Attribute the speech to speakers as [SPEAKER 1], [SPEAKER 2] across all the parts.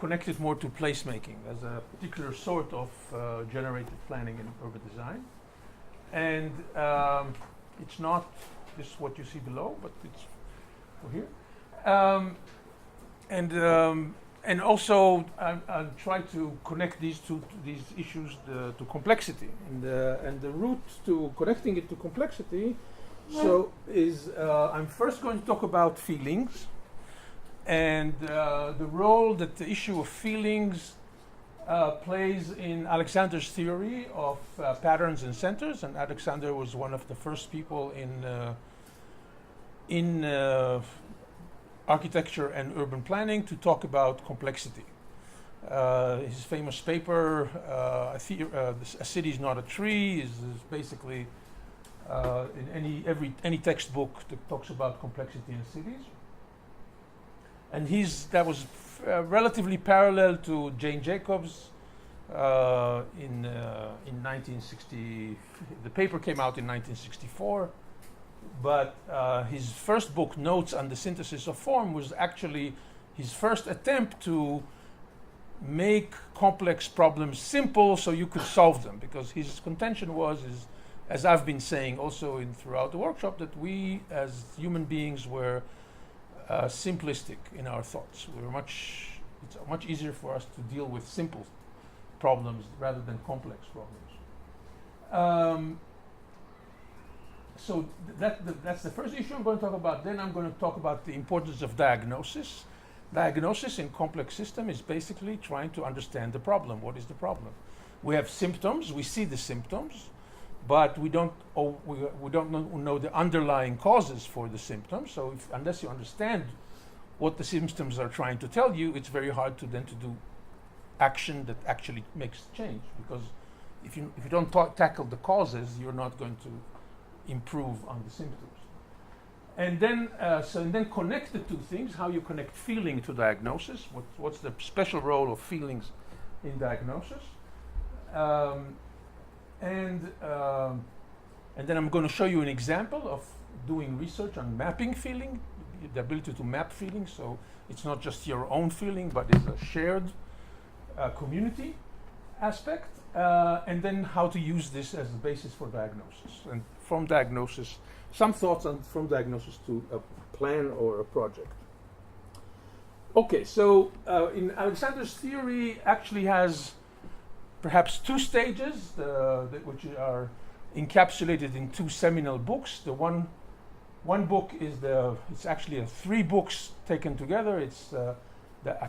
[SPEAKER 1] connect it more to placemaking as a particular sort of generative planning in urban design. And it's not this is what you see below, but it's over here. And also I'll try to connect these issues to complexity. And the route to connecting it to complexity is I'm first going to talk about feelings and the role that the issue of feelings plays in Alexander's theory of patterns and centers. And Alexander was one of the first people in architecture and urban planning to talk about complexity. His famous paper, A City is Not a Tree, is basically in any textbook that talks about complexity in cities. And that was relatively parallel to Jane Jacobs in 1960. The paper came out in 1964. But his first book, Notes on the Synthesis of Form, was actually his first attempt to make complex problems simple so you could solve them. Because his contention is, as I've been saying also throughout the workshop, that we as human beings were simplistic in our thoughts. It's much easier for us to deal with simple problems rather than complex problems. So that's the first issue I'm going to talk about. Then I'm going to talk about the importance of diagnosis. Diagnosis in complex system is basically trying to understand the problem. What is the problem? We have symptoms. We see the symptoms, but we don't know the underlying causes for the symptoms. So unless you understand what the symptoms are trying to tell you, it's very hard to do action that actually makes change. Because if you don't tackle the causes, you're not going to improve on the symptoms. And then connect the two things, how you connect feeling to diagnosis, what's the special role of feelings in diagnosis. And then I'm going to show you an example of doing research on mapping feeling, the ability to map feeling, so it's not just your own feeling, but it's a shared community aspect, and then how to use this as the basis for diagnosis. And from diagnosis, some thoughts from diagnosis to a plan or a project. Okay, so in Alexander's theory actually has perhaps two stages, which are encapsulated in two seminal books. The one book is it's actually three books taken together. It's a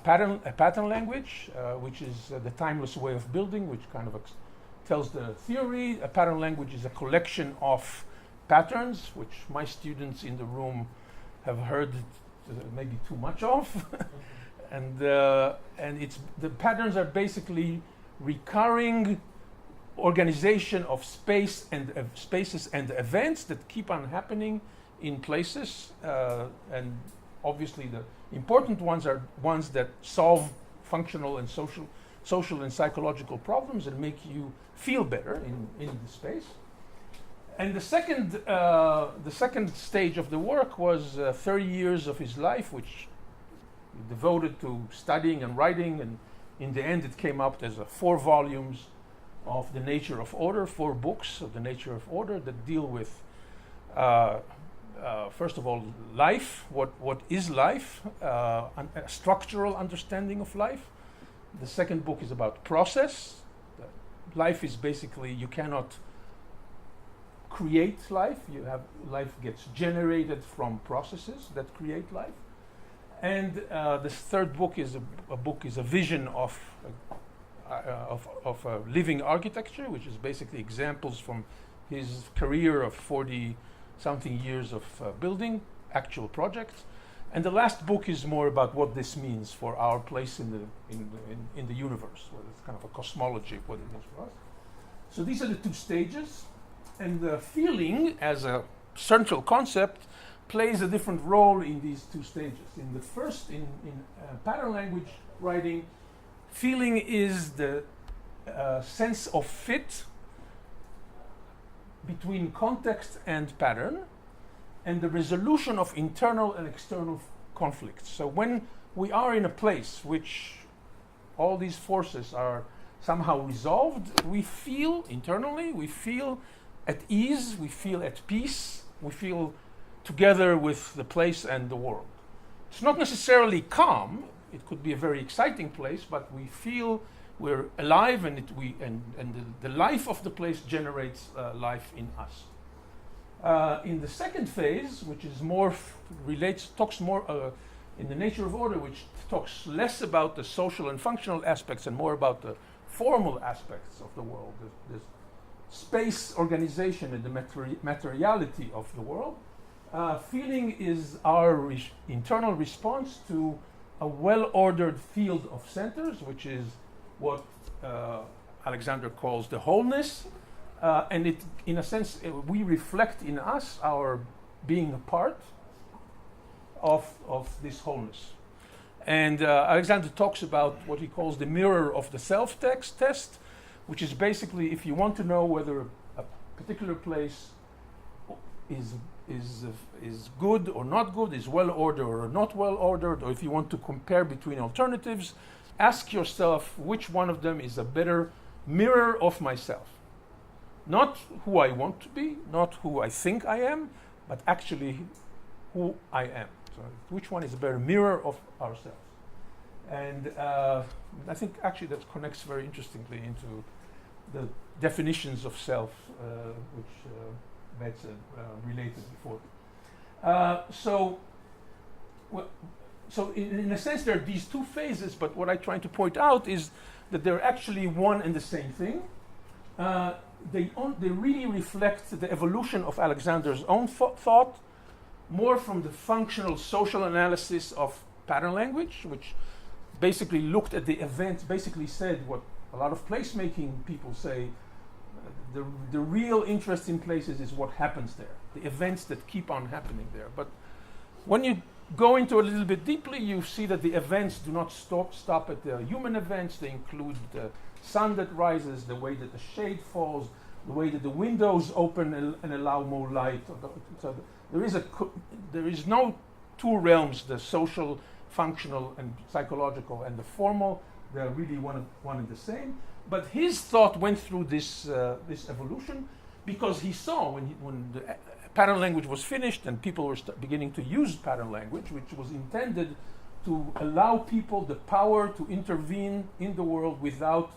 [SPEAKER 1] pattern language, which is the timeless way of building, which kind of tells the theory. A pattern language is a collection of patterns, which my students in the room have heard maybe too much of. and the patterns are basically recurring organization of spaces and events that keep on happening in places, and obviously the important ones are ones that solve functional and social and psychological problems and make you feel better in the space. And the second stage of the work was 30 years of his life, which he devoted to studying and writing, and in the end it came out as 4 volumes of the nature of order, 4 books of the nature of order that deal with first of all life, what is life, a structural understanding of life. The second book is about process. Life is basically, you cannot create life. Life gets generated from processes that create life. And the third book is a vision of living architecture, which is basically examples from his career of 40-something years of building actual projects. And the last book is more about what this means for our place in the universe. Well, it's kind of a cosmology of what it means for us. So these are the 2 stages, and the feeling as a central concept plays a different role in these 2 stages. In the first, in pattern language writing, feeling is the sense of fit between context and pattern, and the resolution of internal and external conflicts. So when we are in a place which all these forces are somehow resolved, we feel internally, we feel at ease, we feel at peace, we feel together with the place and the world. It's not necessarily calm. It could be a very exciting place, but we feel we're alive, and the life of the place generates life in us. In the second phase, which is more talks more in the nature of order, which talks less about the social and functional aspects and more about the formal aspects of the world, the space organization and the materiality of the world. Feeling is our internal response to a well-ordered field of centers, which is what Alexander calls the wholeness. And it, in a sense, we reflect in us our being a part of this wholeness. And Alexander talks about what he calls the mirror of the self-text test, which is basically if you want to know whether a particular place is good or not good, is well ordered or not well ordered, or if you want to compare between alternatives, ask yourself which one of them is a better mirror of myself. Not who I want to be, not who I think I am, but actually who I am. So which one is a better mirror of ourselves? And I think actually that connects very interestingly into the definitions of self, which Betz related before. So in a sense there are these two phases, but what I'm trying to point out is that they're actually one and the same thing. They really reflect the evolution of Alexander's own thought, more from the functional social analysis of pattern language, which basically looked at the events, basically said what a lot of placemaking people say, the real interest in places is what happens there, the events that keep on happening there. But when you go into a little bit deeply, you see that the events do not stop at the human events. They include the sun that rises, the way that the shade falls, the way that the windows open and allow more light. So there is no two realms, the social, functional, and psychological, and the formal. They're really one and the same. But his thought went through this evolution because he saw when the pattern language was finished and people were beginning to use pattern language, which was intended to allow people the power to intervene in the world without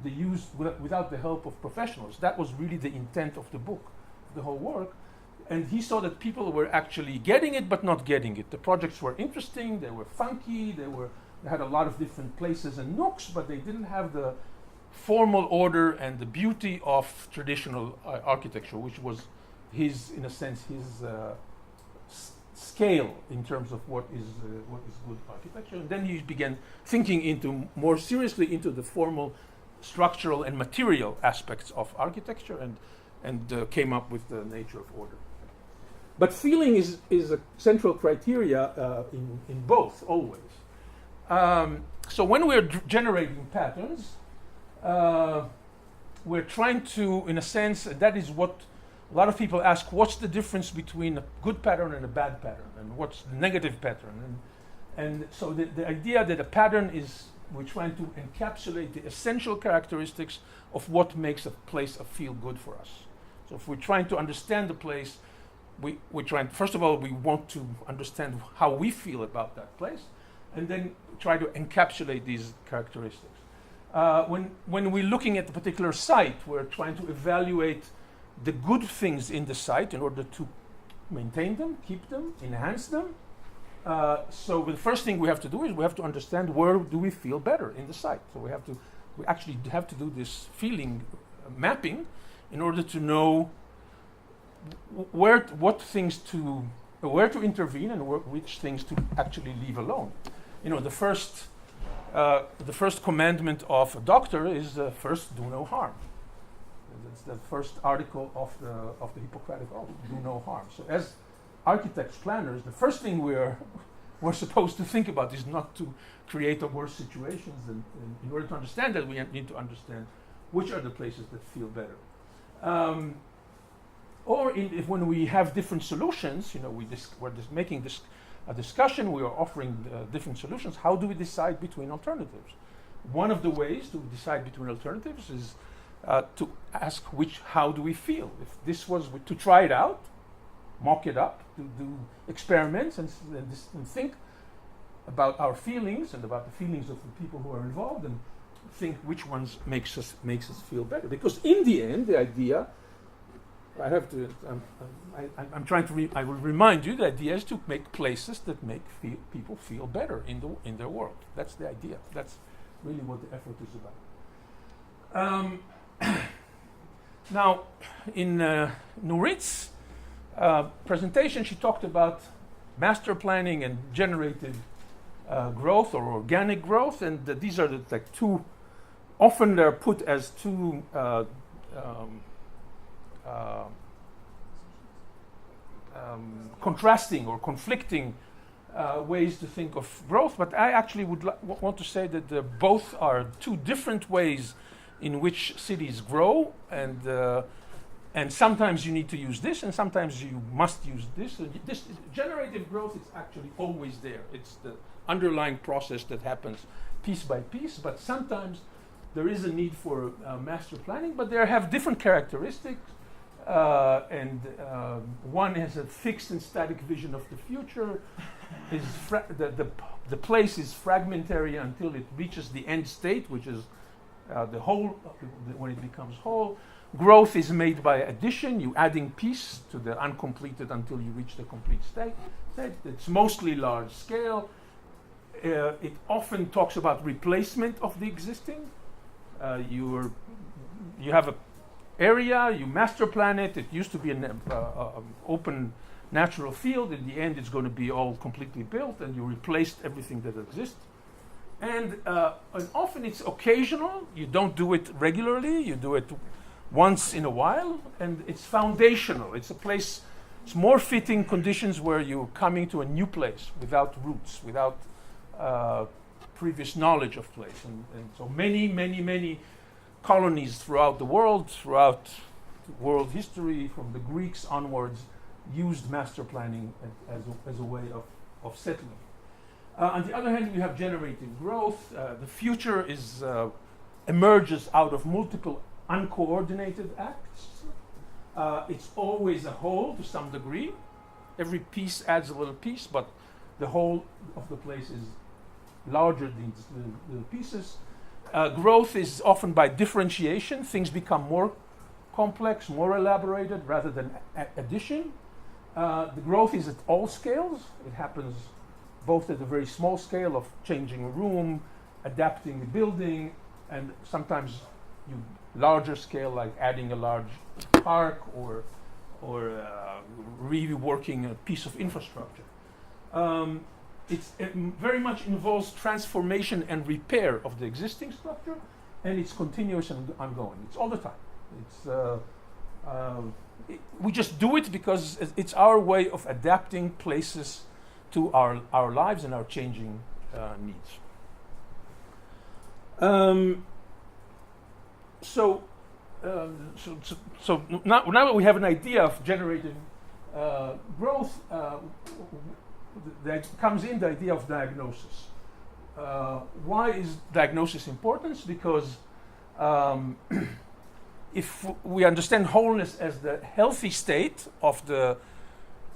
[SPEAKER 1] the help of professionals. That was really the intent of the book, the whole work. And he saw that people were actually getting it but not getting it. The projects were interesting, they were funky, they had a lot of different places and nooks, but they didn't have the formal order and the beauty of traditional architecture, which was in a sense, his scale in terms of what is good architecture. And then he began thinking more seriously into the formal, structural, and material aspects of architecture, and came up with the nature of order. But feeling is a central criteria in both, always. So when we're generating patterns, we're trying to, in a sense, and that is what a lot of people ask, what's the difference between a good pattern and a bad pattern, and what's the negative pattern? And so the idea that a pattern is, we're trying to encapsulate the essential characteristics of what makes a place feel good for us. So if we're trying to understand the place, we're trying, first of all, we want to understand how we feel about that place, and then try to encapsulate these characteristics. When we're looking at a particular site, we're trying to evaluate the good things in the site in order to maintain them, keep them, enhance them. So the first thing we have to do is we have to understand where do we feel better in the site. So we actually have to do this feeling mapping in order to know where to intervene and which things to actually leave alone. You know, the first commandment of a doctor is first do no harm. That's the first article of the Hippocratic Oath: do no harm. So as architects, planners, the first thing we're supposed to think about is not to create worse situations. And in order to understand that, we need to understand which are the places that feel better. When we have different solutions, you know, we're just making a discussion, we are offering different solutions. How do we decide between alternatives? one of the ways to decide between alternatives is to ask how do we feel? If this was to try it out, mock it up, to do experiments and think about our feelings and about the feelings of the people who are involved, and think which ones makes us feel better. Because in the end, the idea, I will remind you, the idea is to make places that make people feel better in their world. That's the idea. That's really what the effort is about. Now, in Nurit's presentation, she talked about master planning and generative growth or organic growth, and these are the two. Often they're put as two contrasting or conflicting ways to think of growth, but I actually would want to say that both are two different ways in which cities grow, and sometimes you need to use this, and sometimes you must use this. This generative growth is actually always there. It's the underlying process that happens piece by piece, but sometimes there is a need for master planning, but they have different characteristics, and one has a fixed and static vision of the future. The place is fragmentary until it reaches the end state, which is the whole, when it becomes whole. Growth is made by addition, you adding piece to the uncompleted until you reach the complete state. It's mostly large scale. It often talks about replacement of the existing. You have an area, you master plan it. It used to be an open natural field. In the end, it's going to be all completely built, and you replaced everything that exists. And often it's occasional. You don't do it regularly. You do it once in a while, and it's foundational. It's a place, it's more fitting conditions where you're coming to a new place without roots, without previous knowledge of place. And so many colonies throughout the world, throughout world history, from the Greeks onwards, used master planning as a way of settling. On the other hand, we have generative growth. The future emerges out of multiple uncoordinated acts. It's always a whole to some degree. Every piece adds a little piece, but the whole of the place is larger than these little pieces. Growth is often by differentiation. Things become more complex, more elaborated, rather than addition. The growth is at all scales. It happens both at a very small scale of changing a room, adapting the building, and sometimes larger scale, like adding a large park or reworking a piece of infrastructure. It very much involves transformation and repair of the existing structure, and it's continuous and ongoing. It's all the time. We just do it because it's our way of adapting places to our lives and our changing needs. So now that we have an idea of generative growth, that comes in the idea of diagnosis. Why is diagnosis important? Because if we understand wholeness as the healthy state of the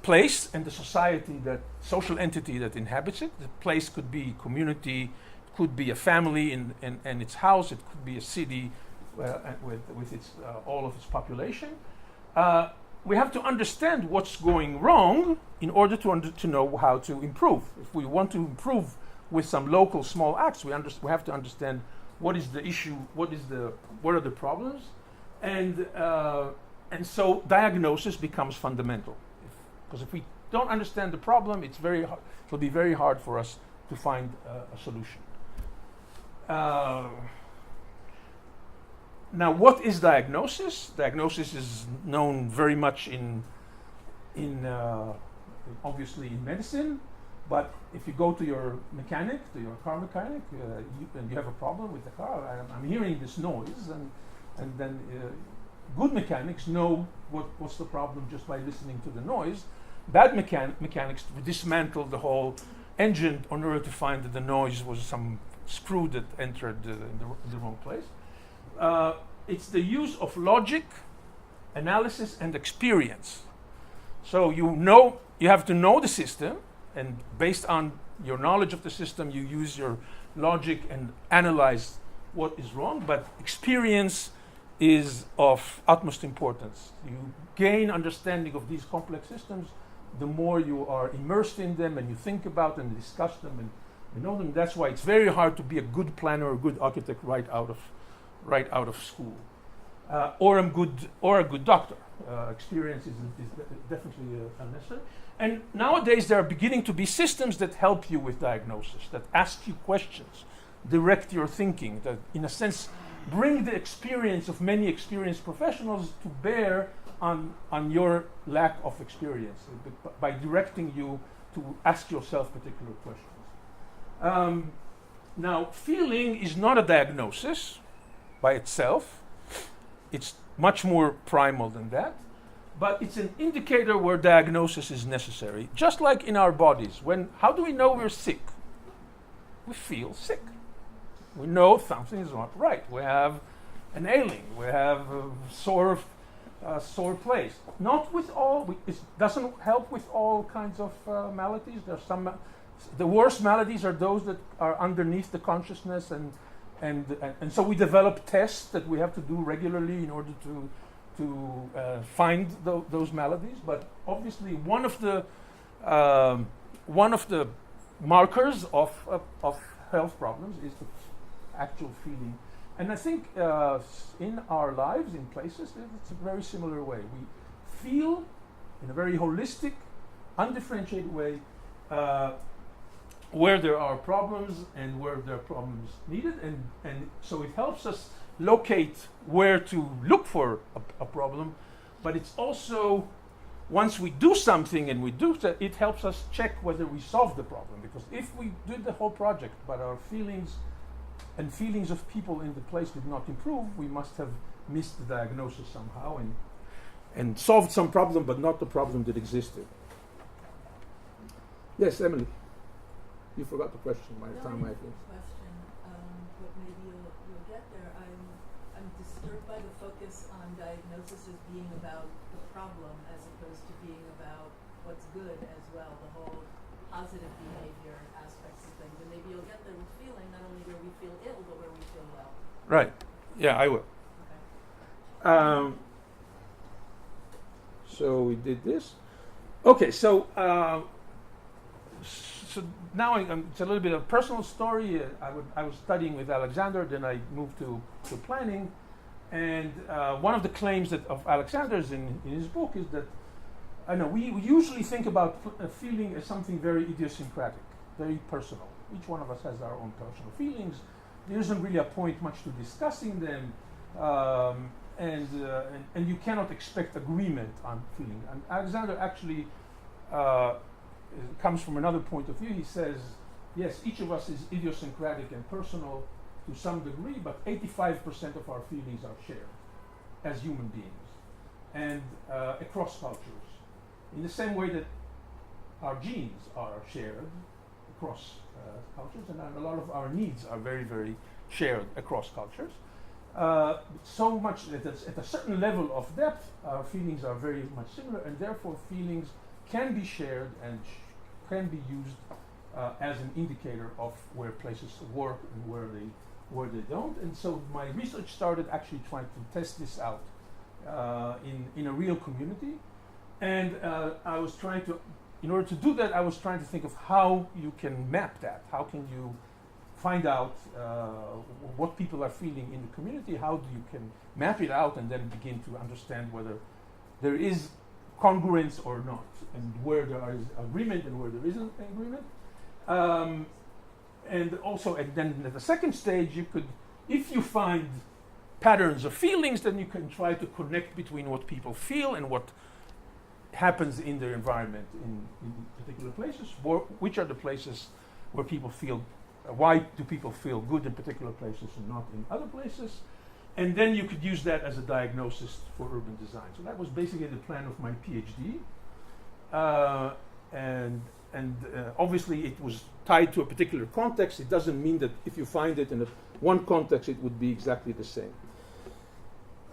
[SPEAKER 1] place and the society, that social entity that inhabits it, the place could be community, could be a family and its house, it could be a city with its all of its population. We have to understand what's going wrong in order to know how to improve. If we want to improve with some local small acts, we have to understand what is the issue, what are the problems, and so diagnosis becomes fundamental. Because if we don't understand the problem, it will be very hard for us to find a solution. Now, what is diagnosis? Diagnosis is known very much in obviously in medicine, but if you go to your mechanic, to your car mechanic, and you have a problem with the car, I'm hearing this noise, and then good mechanics know what's the problem just by listening to the noise. Bad mechanics dismantle the whole engine in order to find that the noise was some screw that entered in the wrong place. It's the use of logic, analysis, and experience. So you have to know the system, and based on your knowledge of the system, you use your logic and analyze what is wrong, but experience is of utmost importance. You gain understanding of these complex systems the more you are immersed in them and you think about them and discuss them and you know them. That's why it's very hard to be a good planner or a good architect right out of school, or a good doctor. Experience is definitely necessary. And nowadays there are beginning to be systems that help you with diagnosis, that ask you questions, direct your thinking, that in a sense bring the experience of many experienced professionals to bear on your lack of experience by directing you to ask yourself particular questions. Now, feeling is not a diagnosis by itself. It's much more primal than that, but it's an indicator where diagnosis is necessary. Just like in our bodies, how do we know we're sick? We feel sick. We know something is not right. We have an ailing. We have a sore place. Not with all. It doesn't help with all kinds of maladies. There's some. The worst maladies are those that are underneath the consciousness, and so we develop tests that we have to do regularly in order to find those maladies. But obviously, one of the markers of health problems is the actual feeling. And I think in our lives, in places, it's a very similar way. We feel in a very holistic, undifferentiated way where there are problems and where there are problems needed. And so it helps us locate where to look for a problem. But it's also, once we do something and we do that, it helps us check whether we solve the problem. Because if we did the whole project, but our feelings of people in the place did not improve, we must have missed the diagnosis somehow and solved some problem, but not the problem that existed. Yes, Emily. You forgot the question by the time I think.
[SPEAKER 2] Question, but maybe you'll get there. I'm disturbed by the focus on diagnosis as being about the problem as opposed to being about what's good as well, the whole positive behavior aspects of things. And maybe you'll get there with feeling, not only where we feel ill, but where we feel well.
[SPEAKER 1] Right. Yeah, I will.
[SPEAKER 2] Okay.
[SPEAKER 1] So we did this. Okay, so now it's a little bit of a personal story. I was studying with Alexander, then I moved to planning, and one of the claims of Alexander's in his book is that we usually think about feeling as something very idiosyncratic, very personal. Each one of us has our own personal feelings. There isn't really a point much to discussing them, and you cannot expect agreement on feeling. And Alexander actually comes from another point of view. He says, yes, each of us is idiosyncratic and personal to some degree, but 85% of our feelings are shared as human beings and across cultures. In the same way that our genes are shared across cultures, and a lot of our needs are very, very shared across cultures. So much that at a certain level of depth, our feelings are very much similar, and therefore feelings can be shared and can be used as an indicator of where places work and where they don't. And so my research started actually trying to test this out in a real community. And I was trying to, in order to do that, I was trying to think of how you can map that. How can you find out what people are feeling in the community? How you can map it out and then begin to understand whether there is congruence or not, and where there is agreement and where there isn't agreement. And then at the second stage, you could, if you find patterns of feelings, then you can try to connect between what people feel and what happens in their environment in particular places. Which are the places where people feel, why do people feel good in particular places and not in other places? And then you could use that as a diagnosis for urban design. So that was basically the plan of my PhD. And obviously it was tied to a particular context, it doesn't mean that if you find it in one context, it would be exactly the same.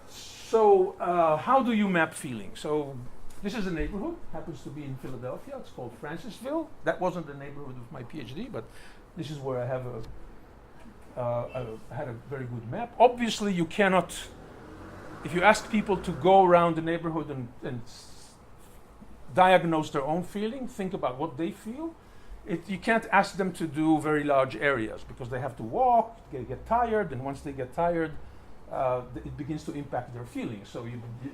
[SPEAKER 1] So how do you map feeling? So this is a neighborhood, happens to be in Philadelphia. It's called Francisville. That wasn't the neighborhood of my PhD, but this is where I have I had a very good map. Obviously, you cannot, if you ask people to go around the neighborhood and diagnose their own feeling, think about what they feel, you can't ask them to do very large areas because they have to walk, they get tired, and once they get tired, it begins to impact their feelings. So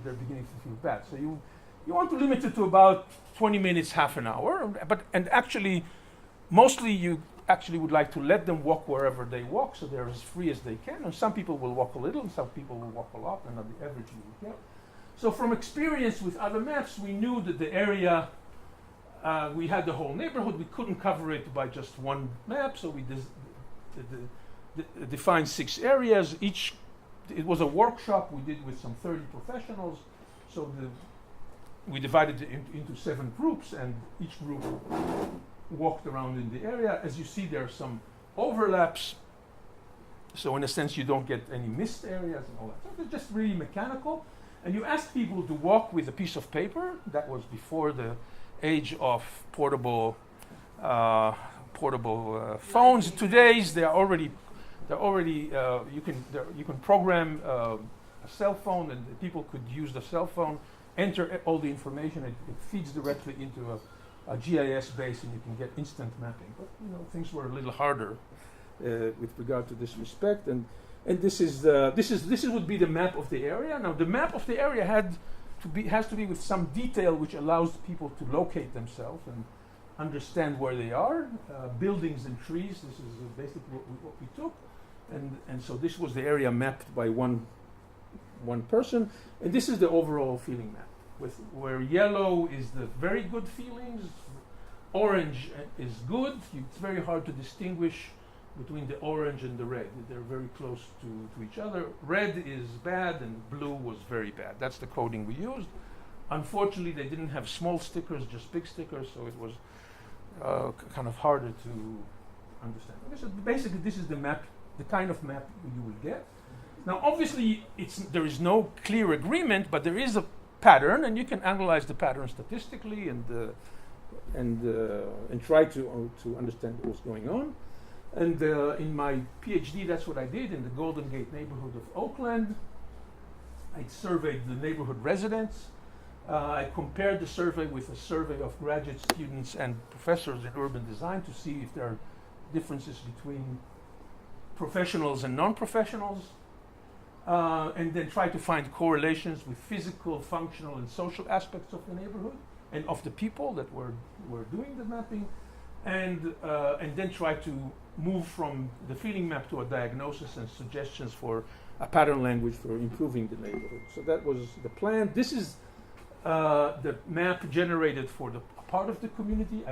[SPEAKER 1] they're beginning to feel bad. So you want to limit it to about 20 minutes, half an hour. And actually, mostly you actually would like to let them walk wherever they walk, so they're as free as they can. And some people will walk a little, and some people will walk a lot, and on the average you will get. So from experience with other maps, we knew that the area, we had the whole neighborhood. We couldn't cover it by just one map, so we defined 6 areas. It was a workshop we did with some 30 professionals. So we divided it into 7 groups, and each group walked around in the area. As you see, there are some overlaps. So in a sense, you don't get any missed areas and all that. So it's just really mechanical. And you ask people to walk with a piece of paper. That was before the age of portable phones. Today's they're already you can program a cell phone, and people could use the cell phone, enter all the information. It feeds directly into a GIS base, and you can get instant mapping. But things were a little harder with regard to this respect. And this would be the map of the area. Now the map of the area has to be with some detail which allows people to locate themselves and understand where they are. Buildings and trees. This is basically what we took. And so this was the area mapped by one person, and this is the overall feeling map, where yellow is the very good feelings, orange is good. It's very hard to distinguish between the orange and the red. They're very close to each other. Red is bad, and blue was very bad. That's the coding we used. Unfortunately, they didn't have small stickers, just big stickers, so it was kind of harder to understand. Basically, this is the map. The kind of map you will get. Now, obviously, there is no clear agreement, but there is a pattern, and you can analyze the pattern statistically and try to understand what's going on. And in my PhD, that's what I did in the Golden Gate neighborhood of Oakland. I surveyed the neighborhood residents. I compared the survey with a survey of graduate students and professors in urban design to see if there are differences between professionals and non-professionals, and then try to find correlations with physical, functional, and social aspects of the neighborhood and of the people that were doing the mapping, and then try to move from the feeling map to a diagnosis and suggestions for a pattern language for improving the neighborhood. So that was the plan. This is the map generated for the part of the community.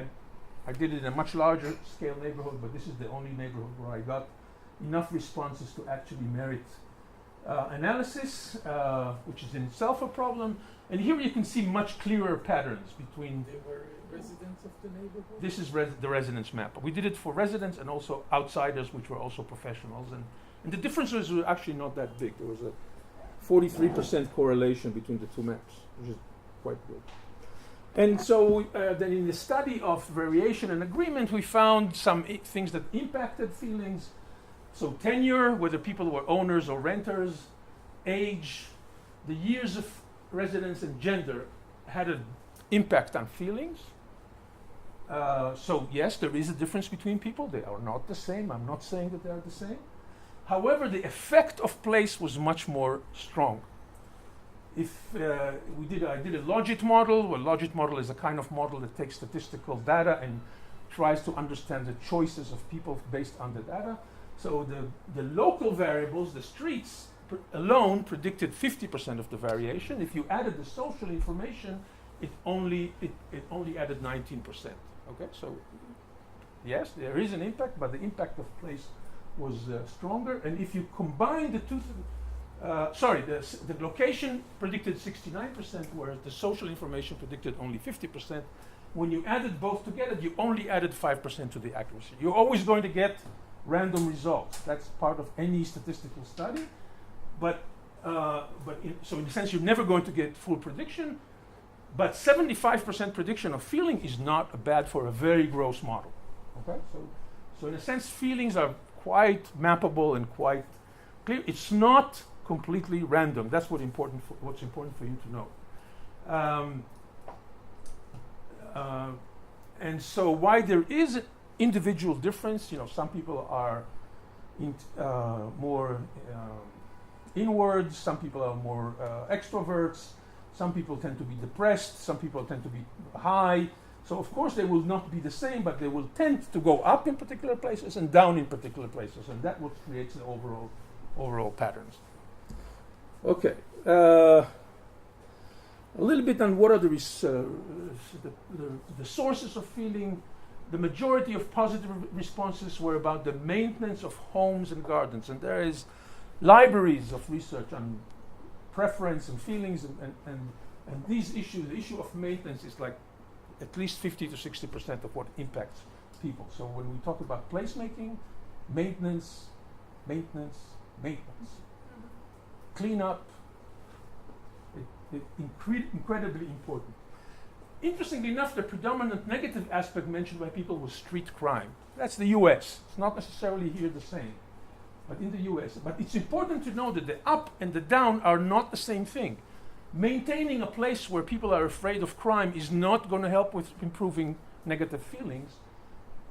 [SPEAKER 1] I did it in a much larger scale neighborhood, but this is the only neighborhood where I got enough responses to actually merit analysis, which is in itself a problem. And here you can see much clearer patterns between.
[SPEAKER 3] They were residents of the neighborhood?
[SPEAKER 1] This is the residence map. We did it for residents and also outsiders, which were also professionals. And the differences were actually not that big. There was a 43% correlation between the two maps, which is quite good. And so then in the study of variation and agreement, we found some things that impacted feelings. So tenure, whether people were owners or renters, age, the years of residence, and gender had an impact on feelings. So yes, there is a difference between people. They are not the same. I'm not saying that they are the same. However, the effect of place was much more strong. I did a logit model. Well, logit model is a kind of model that takes statistical data and tries to understand the choices of people based on the data. So the local variables, the streets alone predicted 50% of the variation. If you added the social information, it only added 19%. Okay, so yes, there is an impact, but the impact of place was stronger. And if you combine the two, the location predicted 69%, whereas the social information predicted only 50%. when you added both together, you only added 5% to the accuracy. You're always going to get random results. That's part of any statistical study. So in a sense, you're never going to get full prediction. But 75% prediction of feeling is not bad for a very gross model. Okay, so in a sense, feelings are quite mappable and quite clear. It's not completely random. That's what's important for you to know. And so, why there is an individual difference, some people are more inwards, some people are more extroverts, some people tend to be depressed, some people tend to be high. So of course they will not be the same, but they will tend to go up in particular places and down in particular places, and that what creates the overall patterns. Okay, a little bit on what are the sources of feeling. The majority of positive responses were about the maintenance of homes and gardens, and there is libraries of research on preference and feelings, and these issues. The issue of maintenance is like at least 50 to 60% of what impacts people. So when we talk about placemaking, maintenance, cleanup, incredibly important. Interestingly enough, the predominant negative aspect mentioned by people was street crime. That's the US. It's not necessarily here the same, but in the US. But it's important to know that the up and the down are not the same thing. Maintaining a place where people are afraid of crime is not going to help with improving negative feelings.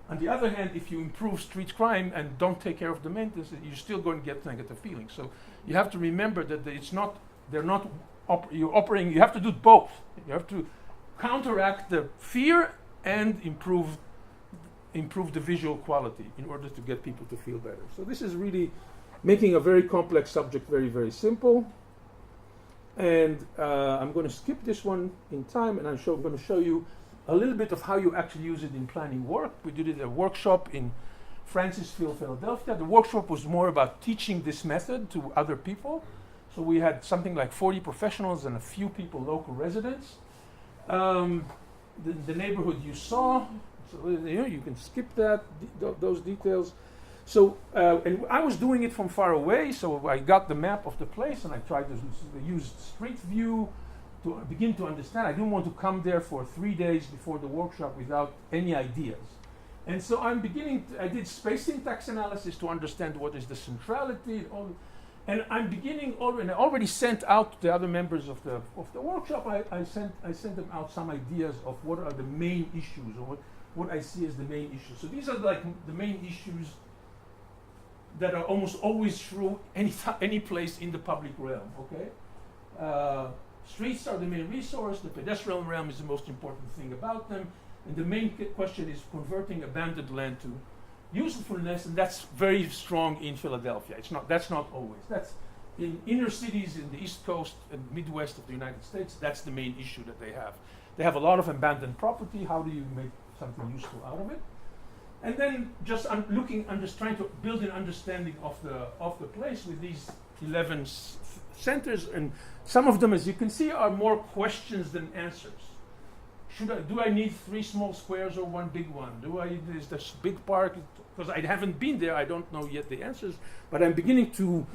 [SPEAKER 1] On the other hand, if you improve street crime and don't take care of the maintenance, you're still going to get negative feelings. So you have to remember that you're operating, you have to do both. You have to counteract the fear and improve the visual quality in order to get people to feel better. So this is really making a very complex subject very, very simple. And I'm going to skip this one in time, and I'm going to show you a little bit of how you actually use it in planning work. We did it at a workshop in Francisville, Philadelphia. The workshop was more about teaching this method to other people. So we had something like 40 professionals and a few people, local residents. The neighborhood you saw, so you can skip that, those details. So, and I was doing it from far away, so I got the map of the place and I tried to use street view to begin to understand. I didn't want to come there for 3 days before the workshop without any ideas. And so I did space syntax analysis to understand what is the centrality, and I'm beginning already. I already sent out the other members of the workshop. I sent them out some ideas of what are the main issues, or what I see as the main issues. So these are like the main issues that are almost always true any place in the public realm. Okay, streets are the main resource. The pedestrian realm is the most important thing about them, and the main question is converting abandoned land to usefulness, and that's very strong in Philadelphia. That's not always. That's in inner cities in the East Coast and Midwest of the United States. That's the main issue that they have. They have a lot of abandoned property. How do you make something useful out of it? And then just trying to build an understanding of the place with these 11 centers, and some of them, as you can see, are more questions than answers. Do I need 3 small squares or 1 big one? Is this big park? Because I haven't been there, I don't know yet the answers, but I'm beginning to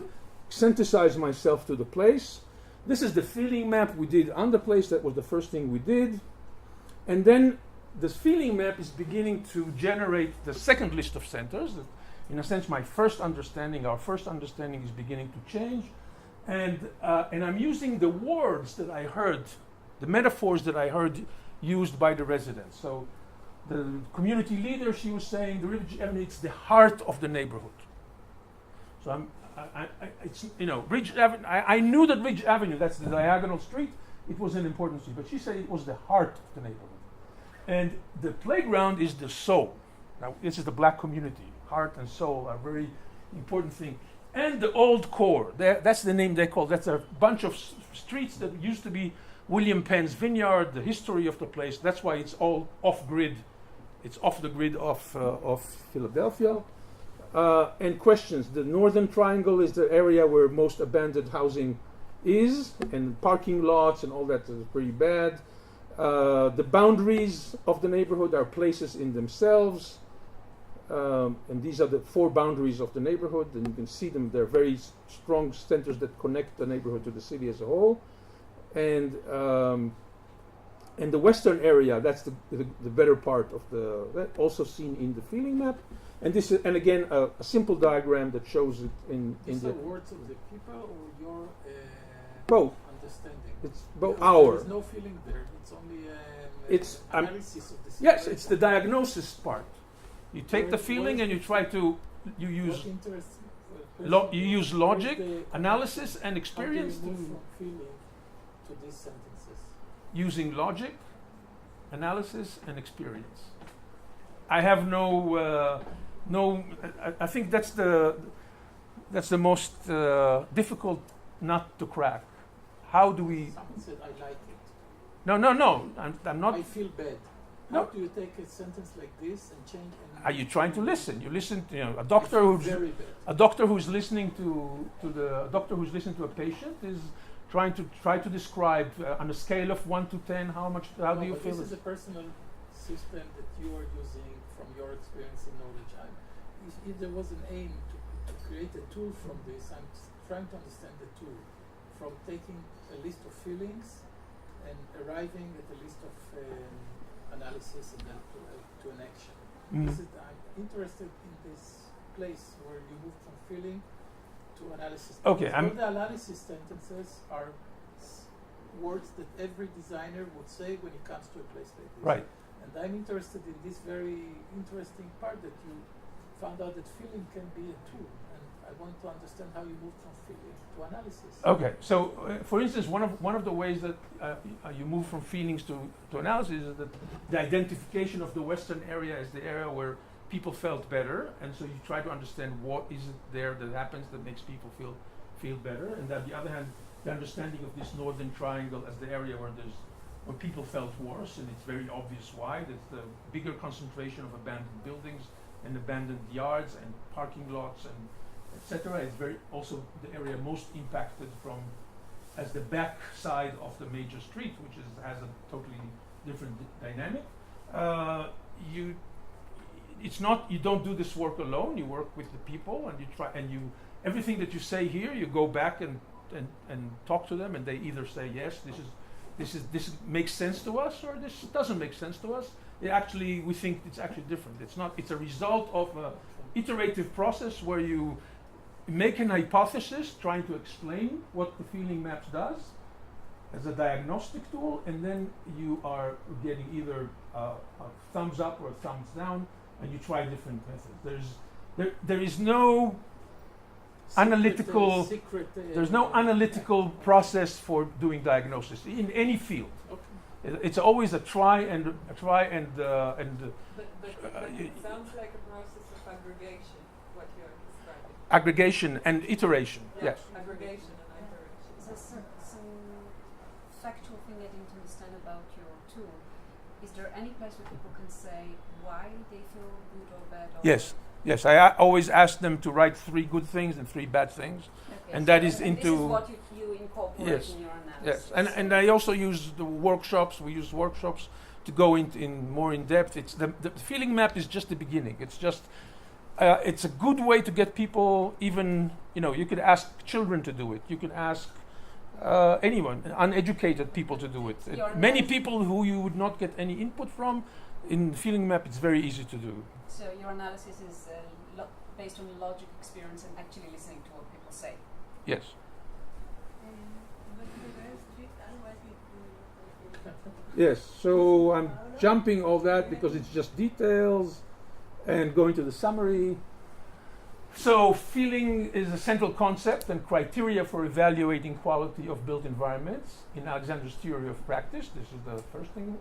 [SPEAKER 1] synthesize myself to the place. This is the feeling map we did on the place. That was the first thing we did. And then this feeling map is beginning to generate the second list of centers. In a sense, our first understanding is beginning to change. And I'm using the words that I heard, the metaphors that I heard used by the residents. So the community leader, she was saying the Ridge Avenue, it's the heart of the neighborhood. So Ridge Avenue, I knew that Ridge Avenue, that's the diagonal street, it was an important street, but she said it was the heart of the neighborhood. And the playground is the soul. Now, this is the black community. Heart and soul are very important thing. And the old core, that's the name they call, that's a bunch of streets that used to be William Penn's vineyard, the history of the place. That's why it's all off-grid. It's off the grid of Philadelphia. And questions. The northern triangle is the area where most abandoned housing is, and parking lots and all that is pretty bad. The boundaries of the neighborhood are places in themselves, and these are the 4 boundaries of the neighborhood, and you can see them. They're very strong centers that connect the neighborhood to the city as a whole. And the western area, that's the better part of that, also seen in the feeling map. And this is, and again, a simple diagram that shows it in
[SPEAKER 3] These
[SPEAKER 1] the
[SPEAKER 3] are words of the people or your
[SPEAKER 1] both.
[SPEAKER 3] understanding?
[SPEAKER 1] It's both
[SPEAKER 3] Because
[SPEAKER 1] our.
[SPEAKER 3] There's no feeling there. It's only
[SPEAKER 1] It's,
[SPEAKER 3] analysis of the situation.
[SPEAKER 1] Yes, it's the diagnosis part. You take the
[SPEAKER 3] Where-
[SPEAKER 1] feeling
[SPEAKER 3] where-
[SPEAKER 1] and you try to you use
[SPEAKER 3] What interests
[SPEAKER 1] you use logic, analysis, and experience
[SPEAKER 3] How do you move
[SPEAKER 1] to
[SPEAKER 3] from feeling to these sentences?
[SPEAKER 1] using logic, analysis, and experience. I have no. I think that's the most difficult nut to crack. How do we?
[SPEAKER 3] Someone said, I like it.
[SPEAKER 1] No. I'm not.
[SPEAKER 3] I feel bad.
[SPEAKER 1] No.
[SPEAKER 3] How do you take a sentence like this and change? And
[SPEAKER 1] Are you trying to listen? You listen to a doctor who's
[SPEAKER 3] very bad.
[SPEAKER 1] a doctor who's listening a doctor who's listening to a patient is try to describe on a scale of 1 to 10 how do you
[SPEAKER 3] but
[SPEAKER 1] feel
[SPEAKER 3] this
[SPEAKER 1] it?
[SPEAKER 3] is a personal system that you are using from your experience and knowledge. If there was an aim to create a tool from this, I'm trying to understand the tool from taking a list of feelings and arriving at a list of analysis and then to an action. I'm interested in this place where you move from feeling to analysis.
[SPEAKER 1] Okay,
[SPEAKER 3] All the analysis sentences are words that every designer would say when he comes to a place like this.
[SPEAKER 1] Right.
[SPEAKER 3] And I'm interested in this very interesting part that you found out that feeling can be a tool. And I want to understand how you move from feeling to analysis.
[SPEAKER 1] Okay, so for instance, one of the ways that you move from feelings to analysis is that the identification of the western area as the area where people felt better, and so you try to understand what is it there that happens that makes people feel better, and on the other hand, the understanding of this northern triangle as the area where people felt worse, and it's very obvious why. That's the bigger concentration of abandoned buildings and abandoned yards and parking lots and etc. It's very also the area most impacted from as the back side of the major street, which has a totally different dynamic. You don't do this work alone. You work with the people, and you try, and everything that you say here, you go back and talk to them, and they either say yes, this makes sense to us, or this doesn't make sense to us. We think it's actually different. It's a result of an iterative process where you make an hypothesis trying to explain what the feeling maps does as a diagnostic tool, and then you are getting either a thumbs up or a thumbs down, and you try different methods. There is no analytical process for doing diagnosis in any field.
[SPEAKER 3] Okay.
[SPEAKER 1] It's always a try and
[SPEAKER 2] But it sounds like a process of aggregation, what you're describing.
[SPEAKER 1] aggregation and iteration. Yes.
[SPEAKER 2] Aggregation and iteration.
[SPEAKER 4] So some factual thing I didn't understand about your tool. Is there any place where people can say why they feel good or bad? Or
[SPEAKER 1] Yes. I always ask them to write 3 good things and 3 bad things.
[SPEAKER 4] Okay,
[SPEAKER 1] And
[SPEAKER 4] so
[SPEAKER 1] that is
[SPEAKER 4] this
[SPEAKER 1] into
[SPEAKER 4] is what you incorporate
[SPEAKER 1] Yes.
[SPEAKER 4] in your analysis.
[SPEAKER 1] yes, and I also use the workshops. We use workshops to go in more in depth. It's the feeling map is just the beginning. It's just it's a good way to get people. Even you could ask children to do it. You could ask anyone, uneducated people to do it. Many people who you would not get any input from. In feeling map, it's very easy to do.
[SPEAKER 4] So your analysis is based on logic, experience, and actually listening to what people say.
[SPEAKER 1] Yes. Yes. So I'm jumping all that because it's just details, and going to the summary. So feeling is a central concept and criteria for evaluating quality of built environments in Alexander's theory of practice. This is the first thing.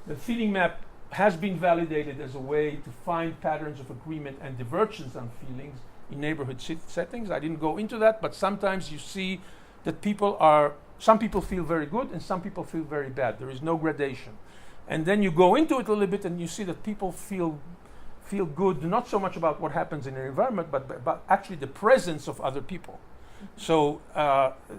[SPEAKER 1] The feeling map has been validated as a way to find patterns of agreement and divergence on feelings in neighborhood settings. I didn't go into that, but sometimes you see that some people feel very good and some people feel very bad. There is no gradation. And then you go into it a little bit and you see that people feel good, not so much about what happens in their environment, but about actually the presence of other people. So,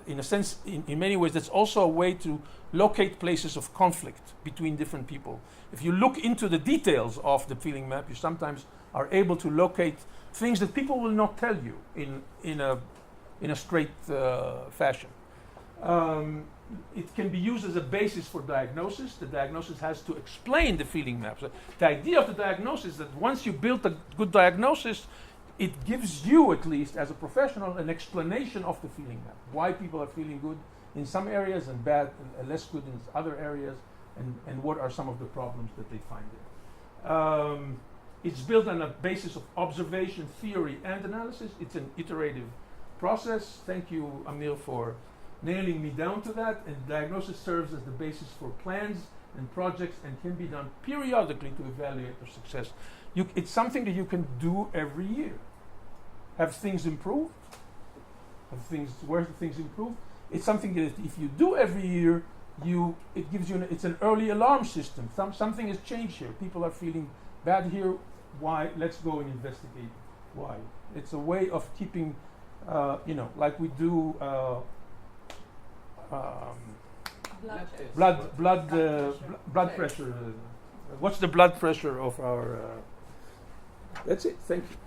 [SPEAKER 1] in a sense, in many ways, that's also a way to locate places of conflict between different people. If you look into the details of the feeling map, you sometimes are able to locate things that people will not tell you in a straight fashion. It can be used as a basis for diagnosis. The diagnosis has to explain the feeling map. So the idea of the diagnosis is that once you build a good diagnosis, it gives you, at least as a professional, an explanation of the feeling map. Why people are feeling good in some areas and bad and less good in other areas, and what are some of the problems that they find there. It's built on a basis of observation, theory, and analysis. It's an iterative process. Thank you, Amir, for nailing me down to that. And diagnosis serves as the basis for plans and projects and can be done periodically to evaluate their success. It's something that you can do every year. Have things improved? Where things improve? It's something that if you do every year, it gives you it's an early alarm system. Something has changed here. People are feeling bad here. Why? Let's go and investigate why. It's a way of keeping, like we do blood pressure. What's the blood pressure of our? That's it. Thank you.